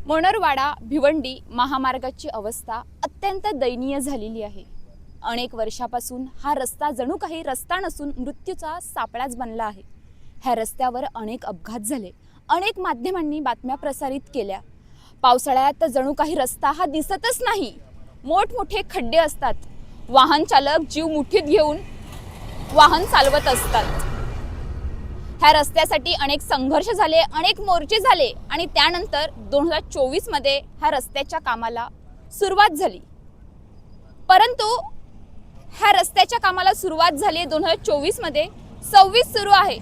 मोनोरवाडा भिवंडी महामार्गाची अवस्था अत्यंत दयनीय झालेली आहे। अनेक वर्षापासून हा रस्ता जणू काही रस्ता नसून मृत्यूचा सापळाच बनला आहे। ह्या रस्त्यावर अनेक अपघात झाले, अनेक माध्यमांनी बातम्या प्रसारित केल्या। पावसाळ्यात जणू काही रस्ता हा दिसतच नाही, मोठमोठे खड्डे असतात, वाहन चालक जीव मुठीत घेऊन वाहन चालवत असतात। ह्या रस्त्यासाठी अनेक संघर्ष झाले, अनेक मोर्चे झाले आणि त्यानंतर 2024 मध्ये ह्या रस्त्याच्या कामाला सुरुवात झाली। परंतु ह्या रस्त्याच्या कामाला सुरुवात झाली 2024 मध्ये, 26 सुरू आहे।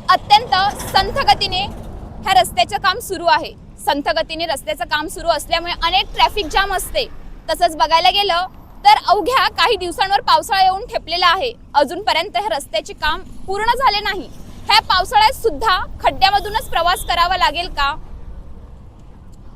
अत्यंत संथ गतीने ह्या रस्त्याचं काम सुरू आहे। संथ गतीने रस्त्याचं काम सुरू असल्यामुळे अनेक ट्रॅफिक जाम असते। तसंच बघायला गेलं तर अवघ्या काही दिवसांवर पावसाळा येऊन ठेपलेला आहे। अजूनपर्यंत हे रस्त्याचे काम पूर्ण झाले नाही। ह्या पावसाळ्यात सुद्धा खड्ड्यामधूनच प्रवास करावा लागेल का,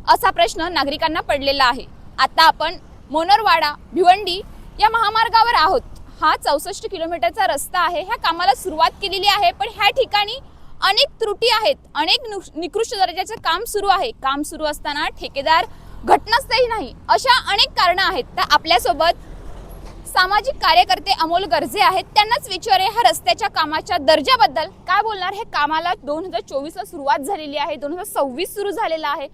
असा प्रश्न नागरिकांना पडलेला आहे। आता आपण मोनोरवाडा भिवंडी या महामार्गावर आहोत। हा 64 किलोमीटरचा रस्ता आहे। ह्या कामाला सुरुवात केलेली आहे, पण ह्या ठिकाणी अनेक त्रुटी आहेत, अनेक निकृष्ट दर्जाचे काम सुरू आहे। काम सुरू असताना ठेकेदार घटनास्थळी नाही, अशा अनेक कारणं आहेत। तर आपल्यासोबत सामाजिक कार्यकर्ते अमोल गर्जे आहेत, त्यांनाच विचारे ह्या रस्त्याच्या कामाच्या दर्जाबद्दल काय बोलणार। हे कामाला 2024 ला सुरुवात झालेली आहे, 2026 सुरू झालेला आहे,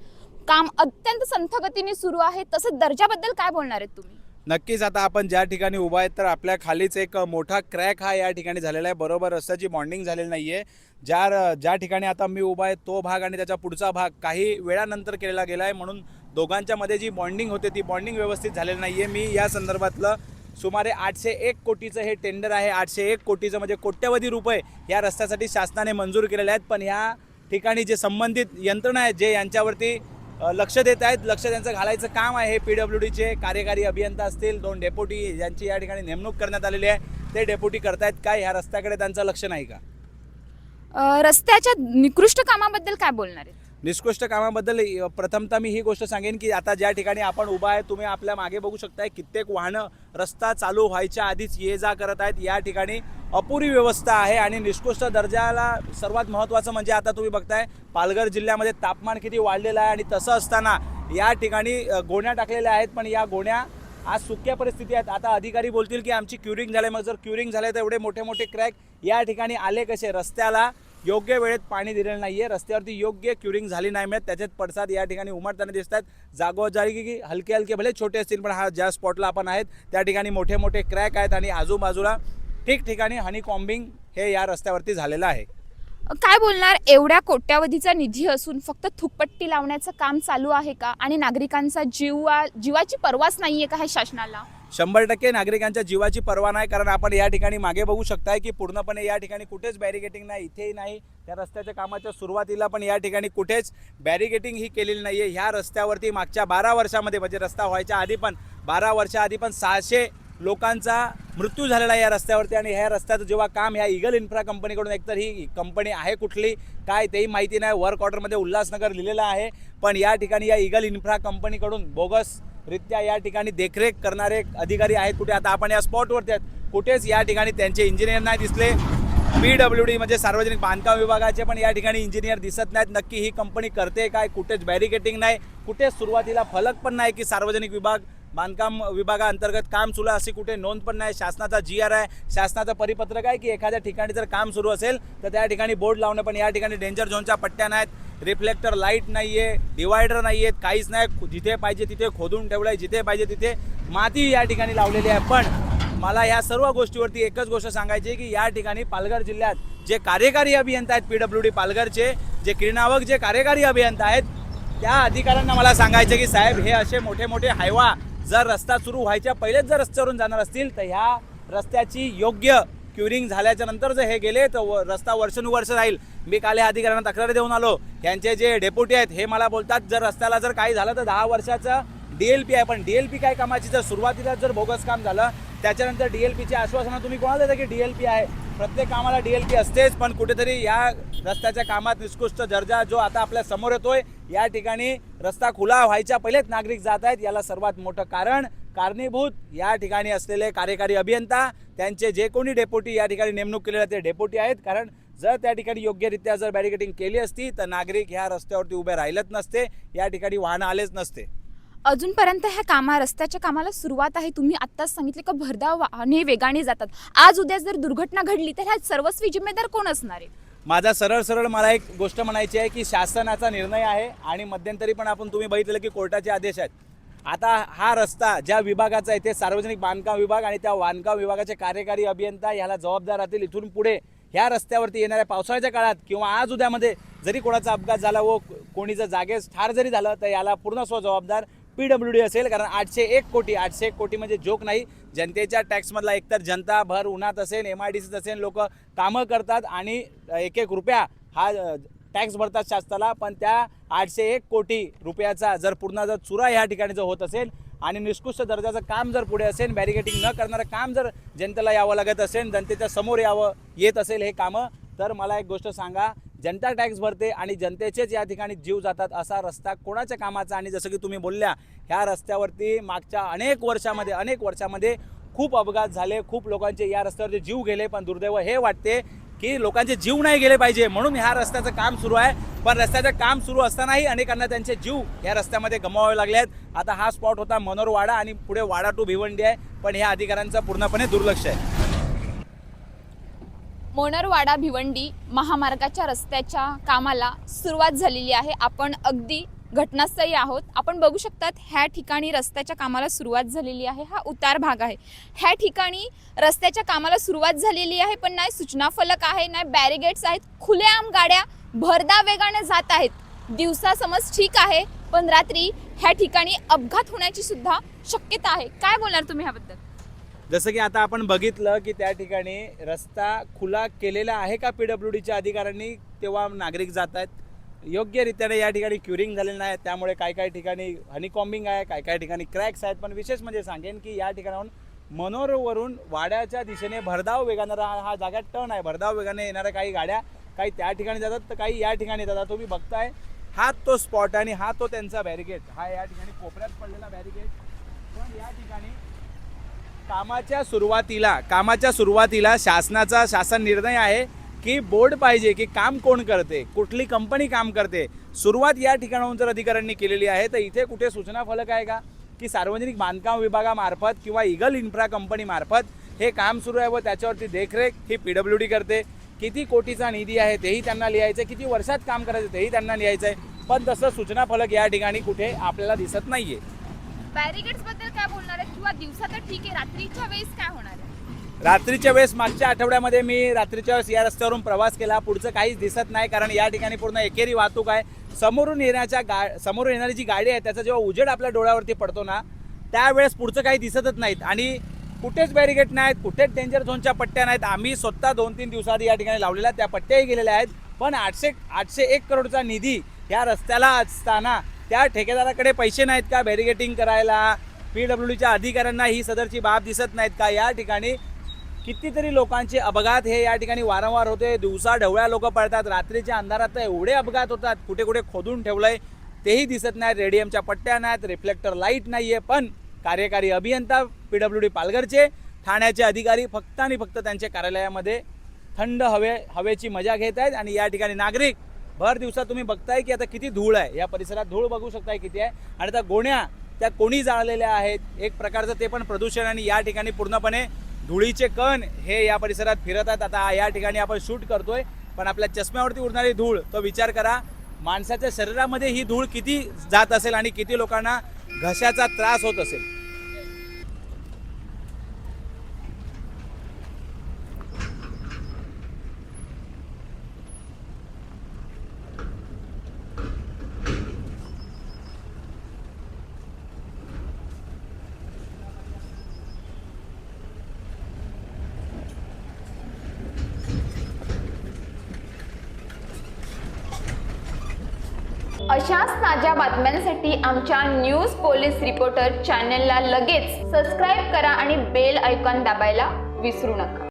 काम अत्यंत संथ गतीने सुरू आहे, तसं दर्जाबद्दल काय बोलणार आहेत तुम्ही? नक्कीच आता आपण ज्या ठिकाणी उभा आहेत तर आपल्या खालीच एक मोठा क्रॅक हा या ठिकाणी झालेला आहे। बरोबर रस्त्याची बॉन्डिंग झालेली नाहीये। ज्या ठिकाणी आता मी उभा आहे तो भाग आणि त्याचा पुढचा भाग काही वेळानंतर केलेला गेला आहे, म्हणून दोघांच्या मध्ये जी बॉन्डिंग होते ती बॉन्डिंग व्यवस्थित झालेली नाहीये। मी या संदर्भातलं सुमारे 801 कोटीचं हे टेंडर आहे। 801 कोटीचं म्हणजे कोट्यवधी रुपये या रस्त्यासाठी शासनाने मंजूर केलेले आहेत, पण ह्या ठिकाणी जे संबंधित यंत्रणा आहेत जे यांच्यावरती लक्ष देत आहेत, लक्ष त्यांचं घालायचं काम आहे। PWDचे कार्यकारी अभियंता असतील, 2 डेप्युटी यांची या ठिकाणी नेमणूक करण्यात आलेली आहे, ते डेप्युटी करतायत काय ह्या रस्त्याकडे त्यांचं लक्ष नाही का? रस्त्याच्या निकृष्ट कामाबद्दल काय बोलणार आहे? निकृष्ट कामाबद्दल प्रथमतः मी ही गोष्ट सांगेन की आता ज्या ठिकाणी आपण उभा आहे तुम्ही आपल्या मागे बघू शकताय, कित्येक वाहनं रस्ता चालू व्हायच्या आधीच ये जा करत आहेत। या ठिकाणी अपुरी व्यवस्था आहे आणि निकृष्ट दर्जाला सर्वात महत्त्वाचं म्हणजे आता तुम्ही बघताय पालघर जिल्ह्यामध्ये तापमान किती वाढलेलं आहे आणि तसं असताना या ठिकाणी गोण्या टाकलेल्या आहेत, पण या गोण्या आज सुक्या परिस्थिती आहेत। आता अधिकारी बोलतील की आमची क्युरिंग झाले, मग जर क्युरिंग झाले तर एवढे मोठे मोठे क्रॅक या ठिकाणी आले कसे? रस्त्याला योग्य वेळेत पाणी दिलेलं नाहीये, रस्त्यावरती योग्य क्युरिंग झाली नाही, मिळत त्याच्यात पडसाद या ठिकाणी उमटताना दिसतात। जागोजागी की हलके हलके भले छोटे असतील, पण हा ज्या स्पॉटला आपण आहेत त्या ठिकाणी मोठे मोठे क्रॅक आहेत आणि आजूबाजूला ठिकठिकाणी हनी कॉम्बिंग हे या रस्त्यावरती झालेलं आहे। काय बोलणार, एवढ्या कोट्यावधीचा निधी असून फक्त थुकपट्टी लावण्याचं काम चालू आहे का? आणि नागरिकांचा जीवाची पर्वाच नाहीये का हे शासनाला? 100% नागरिकांच्या जीवाची पर्वा नाही, कारण आपण या ठिकाणी मागे बघू शकताय की पूर्णपणे या ठिकाणी कुठेच बॅरिगेटिंग नाही, इथेही नाही, त्या रस्त्याच्या कामाच्या सुरुवातीला पण या ठिकाणी कुठेच बॅरिगेटिंग ही केलेली नाहीये। ह्या रस्त्यावरती मागच्या 12 वर्षामध्ये म्हणजे रस्ता व्हायच्या आधी पण 12 वर्षाआधी पण 600 लोकांचा मृत्यू झालेला आहे या रस्त्यावरती। आणि ह्या रस्त्याचं जेव्हा काम ह्या ईगल इन्फ्रा कंपनीकडून, एकतर ही कंपनी आहे कुठली काय तेही माहिती नाही, वर्क ऑर्डरमध्ये उल्हासनगर लिहिलेलं आहे, पण या ठिकाणी या ईगल इन्फ्रा कंपनीकडून बोगस रित्या या ठिकाणी देखरेख करणारे अधिकारी आहेत कुठे? आता आपण या स्पॉटवरती आहेत, कुठेच या ठिकाणी त्यांचे इंजिनियर नाही दिसले। PWD म्हणजे सार्वजनिक बांधकाम विभागाचे पण या ठिकाणी इंजिनियर दिसत नाहीत। नक्की ही कंपनी करते काय? कुठेच बॅरिगेटिंग नाही, कुठेच सुरुवातीला फलक पण नाही की सार्वजनिक विभाग बांधकाम विभागाअंतर्गत काम सुरू अशी कुठे नोंद पण नाही। शासनाचा GR आहे, शासनाचं परिपत्रक आहे की एखाद्या ठिकाणी जर काम सुरू असेल तर त्या ठिकाणी बोर्ड लावणं, पण या ठिकाणी डेंजर झोनच्या पट्ट्या नाहीत, रिफ्लेक्टर लाईट नाहीये, डिवायडर नाहीयेत, काहीच नाही। जिथे पाहिजे तिथे खोदून ठेवलंय, जिथे पाहिजे तिथे माती या ठिकाणी लावलेली आहे। पण मला या सर्व गोष्टीवरती एकच गोष्ट सांगायची आहे की या ठिकाणी पालघर जिल्ह्यात जे कार्यकारी अभियंता आहेत PWD पालघरचे, जे किरणावक जे कार्यकारी अभियंता आहेत, त्या अधिकाऱ्यांना मला सांगायचं की साहेब हे असे मोठे मोठे हायवा जर रस्ता सुरू व्हायच्या पहिलेच जर रस्त्यावरून जाणार असतील तर ह्या रस्त्याची योग्य क्युरिंग झाल्याच्या नंतर जर हे गेले तर रस्ता वर्षानुवर्ष राहील। मी काल या अधिकाऱ्यांना तक्रार देऊन आलो, यांचे जे डेप्युटी आहेत हे मला बोलतात जर रस्त्याला जर काही झालं तर 10 वर्षाचं DLP आहे, पण DLP काय कामाची? जर सुरुवातीला जर बोगस काम झालं त्याच्यानंतर DLPची आश्वासनं तुम्ही कोणाला देता की DLP आहे? प्रत्येक कामाला DLP असतेच, पण कुठेतरी या रस्त्याच्या कामात निकृष्ट दर्जा जो आता आपल्या समोर येतोय, या ठिकाणी रस्ता खुला व्हायच्या पहिलेच नागरिक जात आहेत। याला सर्वात मोठं कारणीभूत या ठिकाणी असलेले कार्यकारी अभियंता, त्यांचे जे कोणी डेप्युटी या ठिकाणी नेमणूक केलेले ते डेप्युटी आहेत, कारण जर त्या ठिकाणी योग्यरित्या जर बॅरिकेटिंग केली असती तर नागरिक ह्या रस्त्यावरती उभे राहिलेच नसते, या ठिकाणी वाहनं आलेच नसते. अजूनपर्यंत ह्या रस्त्याच्या कामाला सुरुवात आहे. तुम्ही आत्ताच सांगितले की भरधाव वाहने वेगाने जातात. आज उद्या जर दुर्घटना घडली तर ह्या सर्वस्वी जिम्मेदार कोण असणार आहे? माझा सरळ मला एक गोष्ट म्हणायची आहे की शासनाचा निर्णय आहे आणि मध्यंतरी पण तुम्ही बघितलं की कोर्टाचे आदेश आहेत. आता हा रस्ता ज्या विभागाचा आहे ते सार्वजनिक बांधकाम विभाग आणि त्या बांधकाम विभागाचे कार्यकारी अभियंता याला जबाबदार राहतील. इथून पुढे ह्या रस्त्यावरती येणाऱ्या पावसाळ्याच्या काळात किंवा आज उद्यामध्ये जरी कोणाचा अपघात झाला व कोणी जर जागेस ठार जरी झालं तर याला पूर्ण जबाबदार PWD असेल. कारण 801 कोटी म्हणजे जोक नाही. जनतेच्या टॅक्समधला एकतर जनता भर उन्हात असेल, MIDCत असेल, लोक कामं करतात आणि एक रुपया हा टॅक्स भरतात शासनाला. पण त्या 801 कोटी रुपयाचा जर पूर्ण चुरा ह्या ठिकाणी जर होत असेल आणि निकृष्ट दर्जाचं काम जर पुढे असेल, बॅरिकेटिंग न करणारं काम जर जनतेला यावं लागत असेल, जनतेच्या समोर येत असेल हे कामं, तर मला एक गोष्ट सांगा, जनता टॅक्स भरते आणि जनतेचेच या ठिकाणी जीव जातात. असा रस्ता कोणाच्या कामाचा? आणि जसं की तुम्ही बोलल्या, ह्या रस्त्यावरती मागच्या अनेक वर्षामध्ये खूप अपघात झाले, खूप लोकांचे या रस्त्यावरती जीव गेले. पण दुर्दैव हे वाटते की लोकांचे जीव नाही गेले पाहिजे म्हणून ह्या रस्त्याचं काम सुरू आहे. पण रस्त्याचं काम सुरू असतानाही अनेकांना त्यांचे जीव या रस्त्यामध्ये गमवावे लागले आहेत. आता हा स्पॉट होता मनोरवाडा आणि पुढे वाडा टू भिवंडी आहे, पण ह्या अधिकाऱ्यांचं पूर्णपणे दुर्लक्ष आहे. मोनरवाडा भिवंडी महामार्गाच्या रस्त्याच्या कामाला सुरुवात झालेली आहे. आपण अगदी घटनास्थळी आहोत. आपण बघू शकतात ह्या ठिकाणी रस्त्याच्या कामाला सुरुवात झालेली आहे. हा उतार भाग आहे. ह्या ठिकाणी रस्त्याच्या कामाला सुरुवात झालेली आहे, पण नाही सूचना फलक आहे, नाही बॅरिगेट्स आहेत. खुलेआम गाड्या भरधाव वेगाने जात आहेत. दिवसा समज ठीक आहे, पण रात्री ह्या ठिकाणी अपघात होण्याची सुद्धा शक्यता आहे. काय बोलणार तुम्ही ह्याबद्दल? जसं की आता आपण बघितलं की त्या ठिकाणी रस्ता खुला केलेला आहे का PWDच्या अधिकाऱ्यांनी, तेव्हा नागरिक जात आहेत. योग्यरित्याने या ठिकाणी क्युरिंग झालेलं नाही, त्यामुळे काही ठिकाणी हनीकॉम्बिंग आहे, काही ठिकाणी क्रॅक्स आहेत. पण विशेष म्हणजे सांगेन की या ठिकाणाहून मनोरवरून वाड्याच्या दिशेने भरधाव वेगाने हा जागा टर्न आहे. भरधाव वेगाने येणाऱ्या काही गाड्या काही त्या ठिकाणी जातात तर काही या ठिकाणी जातात. तुम्ही बघताय हा तो स्पॉट आणि हा तो त्यांचा बॅरिकेड, हा या ठिकाणी कोपऱ्यात पडलेला बॅरिकेड. पण या ठिकाणी कामाच्या सुरुवातीला शासन निर्णय आहे की बोर्ड पाहिजे की काम कोण करते, कुठली कंपनी काम करते. सुरुवात या ठिकाणाहून जर अधिकाऱ्यांनी केलेली आहे तर इथे कुठे सूचना फलक आहे का की सार्वजनिक बांधकाम विभागामार्फत किंवा इगल इन्फ्रा कंपनीमार्फत हे काम सुरू आहे व त्याच्यावरती देखरेख ही PWD करते. किती कोटीचा निधी आहे तेही त्यांना लिहायचं आहे, किती वर्षात काम करायचं तेही त्यांना लिहायचं आहे. पण तसं सूचना फलक या ठिकाणी कुठे आपल्याला दिसत नाहीये. बॅरिगेट्स बद्दल काय बोलणार आहे? किंवा दिवसा तर ठीक आहे, रात्रीच्या वेळेस काय होणार आहे? रात्रीच्या वेळेस मागच्या आठवड्यामध्ये मी रात्रीच्या वेळेस या रस्त्यावरून प्रवास केला. पुढचं काहीच दिसत नाही, कारण या ठिकाणी पूर्ण एकेरी वाहतूक आहे. समोरून येणारी जी गाडी आहे त्याचा जेव्हा उजेड आपल्या डोळ्यावरती पडतो ना, त्यावेळेस पुढचं काही दिसतच नाहीत आणि कुठेच बॅरिगेट नाहीत, कुठेच डेंजर झोनच्या पट्ट्या नाहीत. आम्ही स्वतः 2-3 दिवसाआधी या ठिकाणी लावलेल्या त्या पट्ट्याही गेलेल्या आहेत. पण 801 करोडचा निधी या रस्त्याला असताना त्या ठेकेदाराकडे पैसे नाहीत का बॅरिगेटिंग करायला? PWDच्या अधिकाऱ्यांना ही सदरची बाब दिसत नाहीत का? या ठिकाणी कितीतरी लोकांचे अपघात हे या ठिकाणी वारंवार होते. दिवसा ढवळ्या लोक पडतात, रात्रीच्या अंधारात एवढे अपघात होतात. कुठे खोदून ठेवलंय तेही दिसत नाही. रेडियमच्या पट्ट्या नाहीत, रिफ्लेक्टर लाईट नाहीये. पण कार्यकारी अभियंता PWD पालघरचे, ठाण्याचे अधिकारी फक्त आणि फक्त त्यांच्या कार्यालयामध्ये थंड हवेची मजा घेत आहेत. आणि या ठिकाणी नागरिक भर दिवसात तुम्ही बघताय की आता किती धूळ आहे या परिसरात. धूळ बघू शकताय किती आहे. आणि त्या गोण्या त्या कोणी जाळलेल्या आहेत, एक प्रकारचं ते पण प्रदूषण. आणि या ठिकाणी पूर्णपणे धुळीचे कण हे या परिसरात फिरत आहेत. आता या ठिकाणी आपण शूट करतोय, पण आपल्या चष्म्यावरती उडणारी धूळ, तो विचार करा माणसाच्या शरीरामध्ये ही धूळ किती जात असेल आणि किती लोकांना घशाचा त्रास होत असेल. अशाच ताज्या बातम्यांसाठी आमच्या न्यूज पोलीस रिपोर्टर चॅनलला लगेच सबस्क्राईब करा आणि बेल आयकॉन दाबायला विसरू नका.